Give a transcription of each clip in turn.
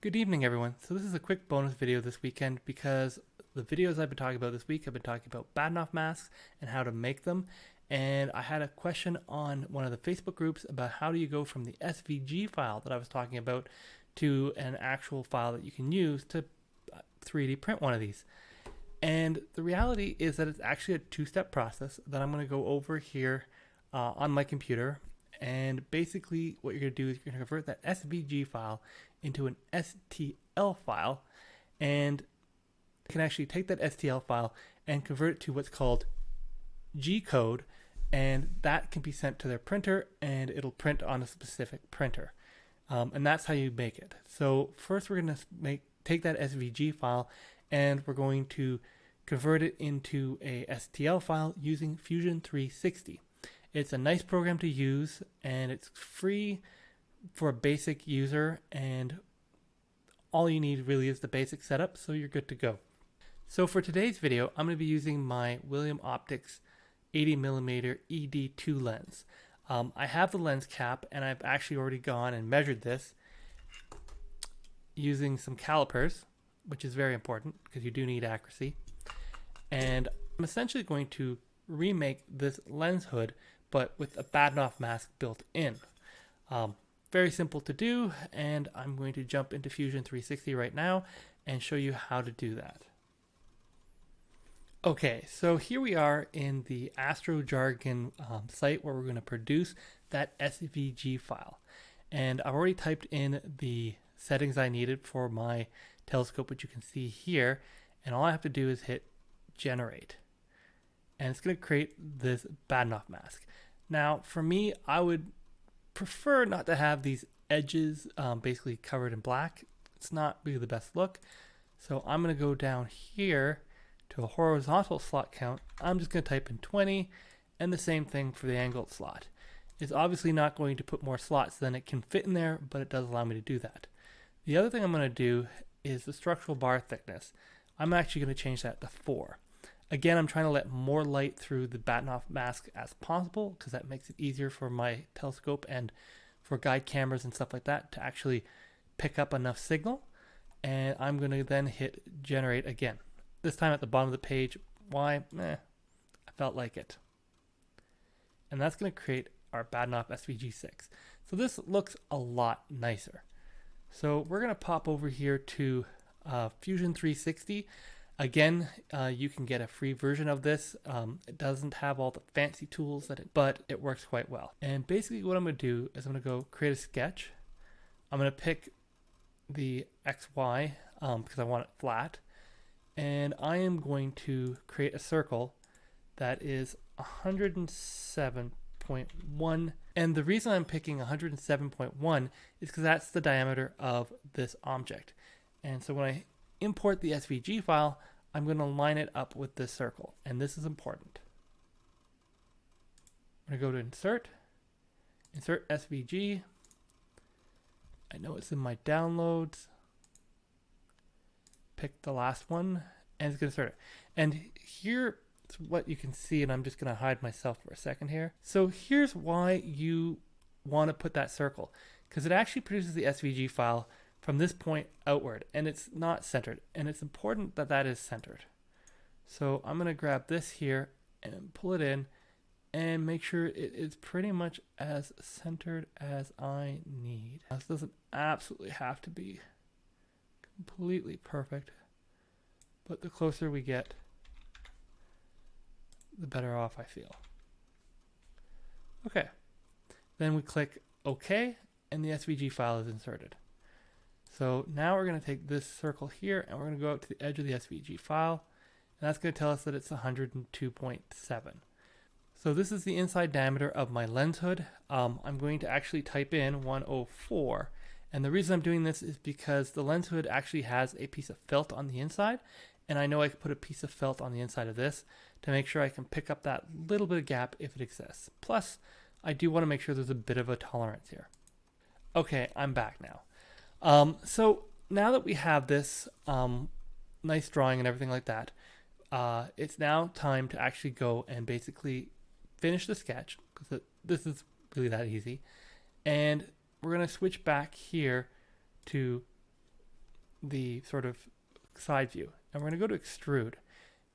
Good evening, everyone. So this is a quick bonus video this weekend because the videos I've been talking about this week, I've been talking about Bahtinov masks and how to make them. And I had a question on one of the Facebook groups about how do you go from the SVG file that I was talking about to an actual file that you can use to 3D print one of these. And the reality is that it's actually a two-step process that I'm going to go over here on my computer. And basically what you're going to do is you're going to convert that SVG file into an STL file, and you can actually take that STL file and convert it to what's called GCODE, and that can be sent to their printer and it'll print on a specific printer. And that's how you make it. So first we're going to take that SVG file and we're going to convert it into a STL file using Fusion 360. It's a nice program to use and it's free for a basic user, and all you need really is the basic setup, so you're good to go. So for today's video, I'm going to be using my William Optics 80mm ED2 lens. I have the lens cap and I've actually already gone and measured this using some calipers, which is very important because you do need accuracy. And I'm essentially going to remake this lens hood but with a Bahtinov mask built in. Very simple to do, and I'm going to jump into Fusion 360 right now and show you how to do that. Okay, so here we are in the Astro Jargon site where we're going to produce that SVG file. And I've already typed in the settings I needed for my telescope, which you can see here, and all I have to do is hit generate. And it's going to create this Bahtinov mask. Now, for me, I would prefer not to have these edges basically covered in black. It's not really the best look. So I'm going to go down here to a horizontal slot count. I'm just going to type in 20, and the same thing for the angled slot. It's obviously not going to put more slots than it can fit in there, but it does allow me to do that. The other thing I'm going to do is the structural bar thickness. I'm actually going to change that to 4. Again, I'm trying to let more light through the Bahtinov mask as possible because that makes it easier for my telescope and for guide cameras and stuff like that to actually pick up enough signal. And I'm going to then hit generate again. This time at the bottom of the page. Why? I felt like it. And that's going to create our Bahtinov SVG6. So this looks a lot nicer. So we're going to pop over here to Fusion 360. Again, you can get a free version of this. It doesn't have all the fancy tools but it works quite well. And basically what I'm going to do is I'm going to go create a sketch. I'm going to pick the XY because I want it flat. And I am going to create a circle that is 107.1. And the reason I'm picking 107.1 is because that's the diameter of this object. And so when I import the SVG file, I'm going to line it up with this circle, and this is important. I'm going to go to insert SVG. I know it's in my downloads. Pick the last one, and it's going to insert it. And here's what you can see, and I'm just going to hide myself for a second here. So here's why you want to put that circle, because it actually produces the SVG file from this point outward, and it's not centered, and it's important that that is centered. So I'm going to grab this here and pull it in and make sure it is pretty much as centered as I need. This doesn't absolutely have to be completely perfect, but the closer we get, the better off I feel. Okay, then we click OK, and the SVG file is inserted. So now we're going to take this circle here and we're going to go out to the edge of the SVG file, and that's going to tell us that it's 102.7. So this is the inside diameter of my lens hood. I'm going to actually type in 104, and the reason I'm doing this is because the lens hood actually has a piece of felt on the inside, and I know I could put a piece of felt on the inside of this to make sure I can pick up that little bit of gap if it exists. Plus, I do want to make sure there's a bit of a tolerance here. Okay, I'm back now. So now that we have this nice drawing and everything like that, it's now time to actually go and basically finish the sketch, because this is really that easy. And we're going to switch back here to the sort of side view, and we're going to go to extrude.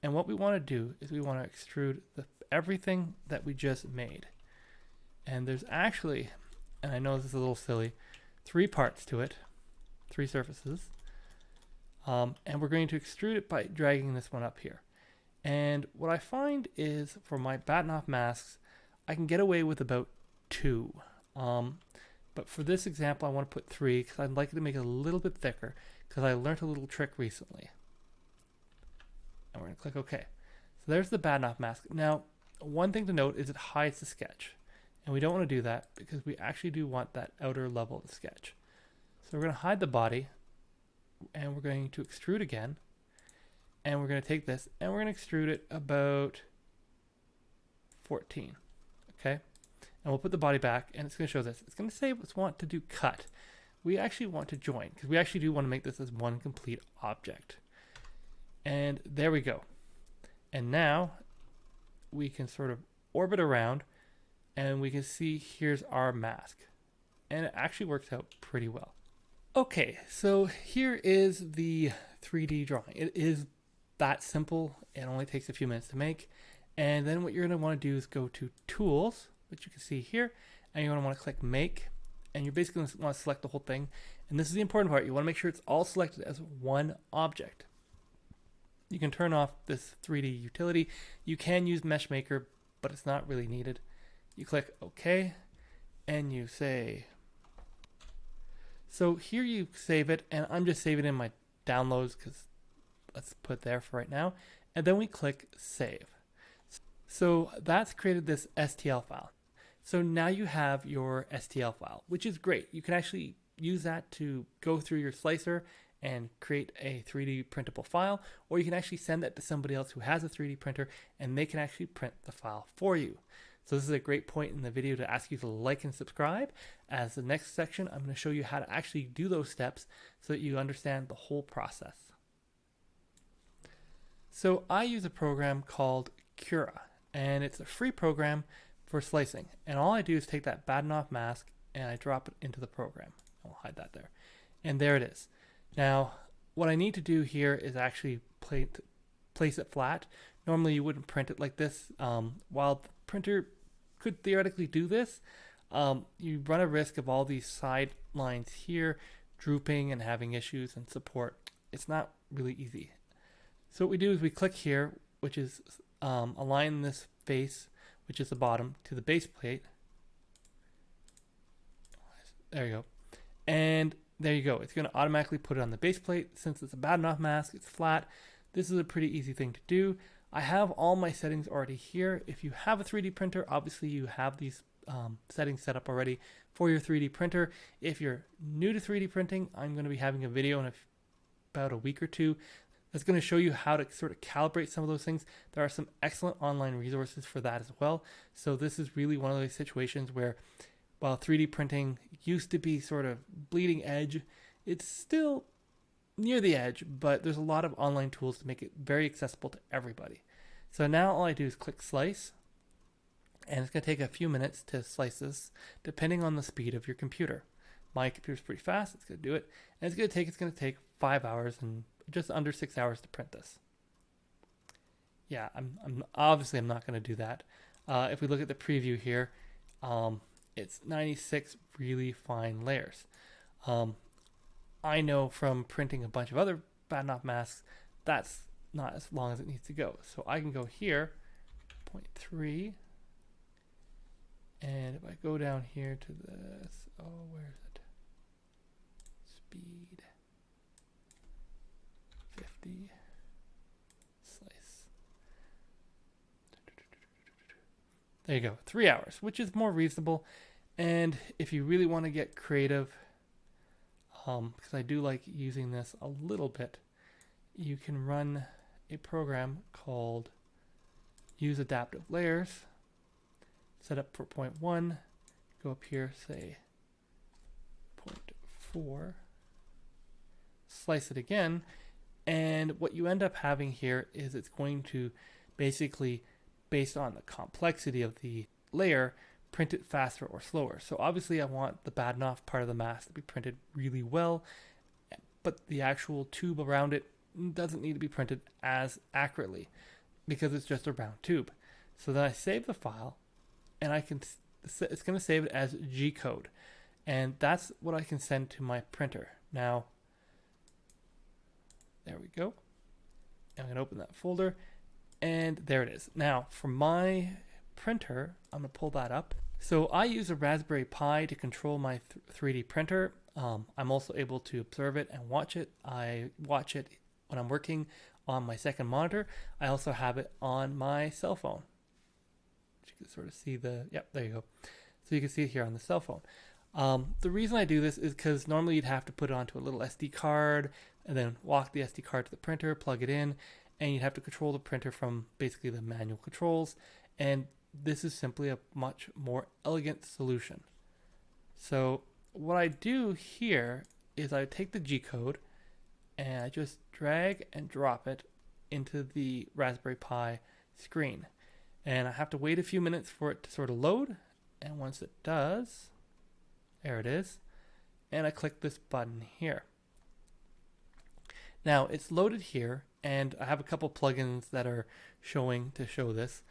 And what we want to do is we want to extrude everything that we just made. And there's actually, and I know this is a little silly, 3 parts to it, 3 surfaces. And we're going to extrude it by dragging this one up here. And what I find is for my Bahtinov masks, I can get away with about 2. But for this example, I want to put 3 because I'd like to make it a little bit thicker because I learned a little trick recently. And we're going to click OK. So there's the Bahtinov mask. Now, one thing to note is it hides the sketch. And we don't want to do that because we actually do want that outer level of the sketch. So we're going to hide the body, and we're going to extrude again. And we're going to take this and we're going to extrude it about 14. Okay? And we'll put the body back, and it's going to show this. It's going to say we want to do cut. We actually want to join because we actually do want to make this as one complete object. And there we go. And now we can sort of orbit around, and we can see here's our mask. And it actually works out pretty well. Okay, so here is the 3D drawing. It is that simple. It only takes a few minutes to make. And then what you're going to want to do is go to Tools, which you can see here, and you're going to want to click Make, and you're basically going to want to select the whole thing. And this is the important part. You want to make sure it's all selected as one object. You can turn off this 3D utility. You can use Mesh Maker, but it's not really needed. You click OK, and you say. So here you save it, and I'm just saving it in my downloads because let's put it there for right now. And then we click Save. So that's created this STL file. So now you have your STL file, which is great. You can actually use that to go through your slicer and create a 3D printable file, or you can actually send that to somebody else who has a 3D printer and they can actually print the file for you. So this is a great point in the video to ask you to like and subscribe. As the next section, I'm going to show you how to actually do those steps so that you understand the whole process. So I use a program called CURA, and it's a free program for slicing. And all I do is take that Bahtinov mask and I drop it into the program. I'll hide that there. And there it is. Now, what I need to do here is actually place it flat. Normally you wouldn't print it like this. While the printer could theoretically do this, you run a risk of all these side lines here drooping and having issues and support. It's not really easy. So what we do is we click here, which is align this face, which is the bottom, to the base plate. There you go. And there you go. It's going to automatically put it on the base plate. Since it's a Bahtinov mask, it's flat. This is a pretty easy thing to do. I have all my settings already here. If you have a 3D printer, obviously you have these settings set up already for your 3D printer. If you're new to 3D printing, I'm going to be having a video in about a week or 2 that's going to show you how to sort of calibrate some of those things. There are some excellent online resources for that as well. So this is really one of those situations where while 3D printing used to be sort of bleeding edge, it's still near the edge, but there's a lot of online tools to make it very accessible to everybody. So now all I do is click Slice, and it's going to take a few minutes to slice this, depending on the speed of your computer. My computer's pretty fast, it's going to do it, and it's going to take 5 hours and just under 6 hours to print this. Yeah, I'm obviously not going to do that. If we look at the preview here, it's 96 really fine layers. I know from printing a bunch of other Bahtinov masks, that's not as long as it needs to go. So I can go here, 0.3, and if I go down here to this, where is it? Speed, 50, slice. There you go, 3 hours, which is more reasonable. And if you really want to get creative, because I do like using this a little bit, you can run a program called Use Adaptive Layers, set up for 0.1, go up here, say 0.4, slice it again, and what you end up having here is it's going to basically, based on the complexity of the layer, print it faster or slower. So obviously I want the Bahtinov part of the mask to be printed really well, but the actual tube around it doesn't need to be printed as accurately because it's just a round tube. So then I save the file, and it's going to save it as GCODE, and that's what I can send to my printer. Now, there we go. I'm going to open that folder, and there it is. Now, for my printer, I'm going to pull that up. So I use a Raspberry Pi to control my 3D printer. I'm also able to observe it and watch it. I watch it when I'm working on my second monitor. I also have it on my cell phone. You can sort of see yep, there you go. So you can see it here on the cell phone. The reason I do this is because normally you'd have to put it onto a little SD card and then walk the SD card to the printer, plug it in, and you'd have to control the printer from basically the manual controls. And this is simply a much more elegant solution. So what I do here is I take the G-code and I just drag and drop it into the Raspberry Pi screen. And I have to wait a few minutes for it to sort of load. And once it does, there it is. And I click this button here. Now it's loaded here, and I have a couple plugins that are showing to show this,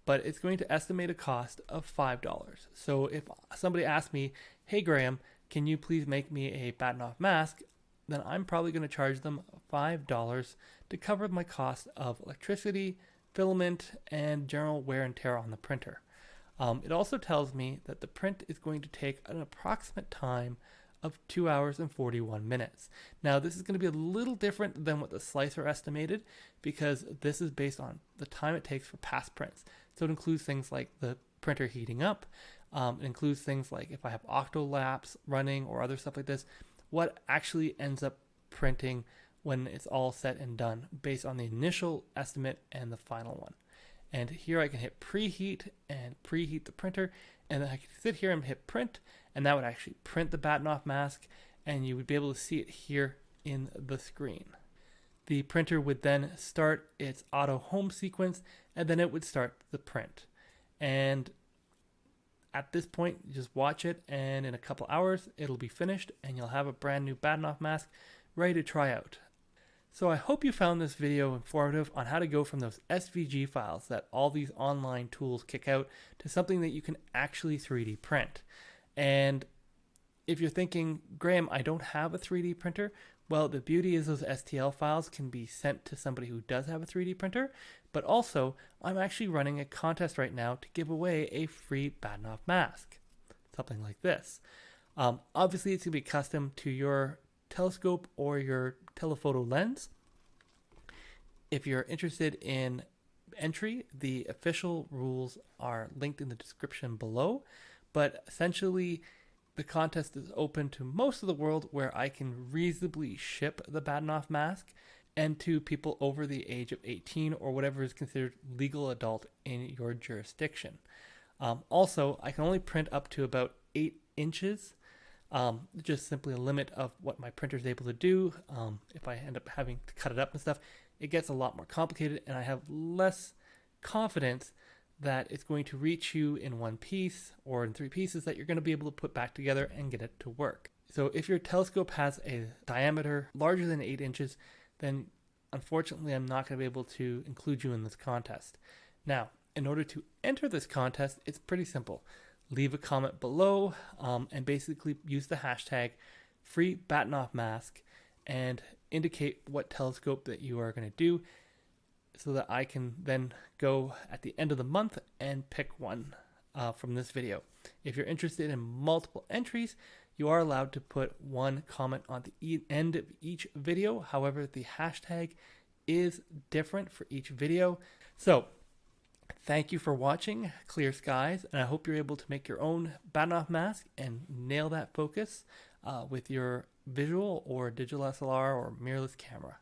but it's going to estimate a cost of $5. So if somebody asks me, hey Graham, can you please make me a Bahtinov mask? Then I'm probably going to charge them $5 to cover my cost of electricity, filament, and general wear and tear on the printer. It also tells me that the print is going to take an approximate time of 2 hours and 41 minutes. Now this is going to be a little different than what the slicer estimated, because this is based on the time it takes for past prints. So it includes things like the printer heating up, it includes things like if I have octolapse running or other stuff like this, what actually ends up printing when it's all said and done based on the initial estimate and the final one. And here I can hit preheat and preheat the printer, and then I can sit here and hit print, and that would actually print the Bahtinov mask, and you would be able to see it here in the screen. The printer would then start its auto home sequence, and then it would start the print. And at this point, you just watch it, and in a couple hours, it'll be finished, and you'll have a brand new Bahtinov mask ready to try out. So I hope you found this video informative on how to go from those SVG files that all these online tools kick out to something that you can actually 3D print. And if you're thinking, Graham, I don't have a 3D printer, well, the beauty is those STL files can be sent to somebody who does have a 3D printer, but also I'm actually running a contest right now to give away a free Bahtinov mask, something like this. Obviously, it's going to be custom to your telescope or your telephoto lens. If you're interested in entry, the official rules are linked in the description below, but essentially the contest is open to most of the world where I can reasonably ship the Bahtinov mask, and to people over the age of 18 or whatever is considered legal adult in your jurisdiction. Also, I can only print up to about 8 inches, just simply a limit of what my printer is able to do. If I end up having to cut it up and stuff, it gets a lot more complicated, and I have less confidence that it's going to reach you in one piece or in 3 pieces that you're going to be able to put back together and get it to work. So if your telescope has a diameter larger than 8 inches, then unfortunately I'm not going to be able to include you in this contest. Now, in order to enter this contest, it's pretty simple. Leave a comment below and basically use the hashtag free Bahtinov mask and indicate what telescope that you are going to do, so that I can then go at the end of the month and pick one from this video. If you're interested in multiple entries, you are allowed to put one comment on the end of each video. However, the hashtag is different for each video. So thank you for watching Clear Skies, and I hope you're able to make your own Bahtinov mask and nail that focus with your visual or digital SLR or mirrorless camera.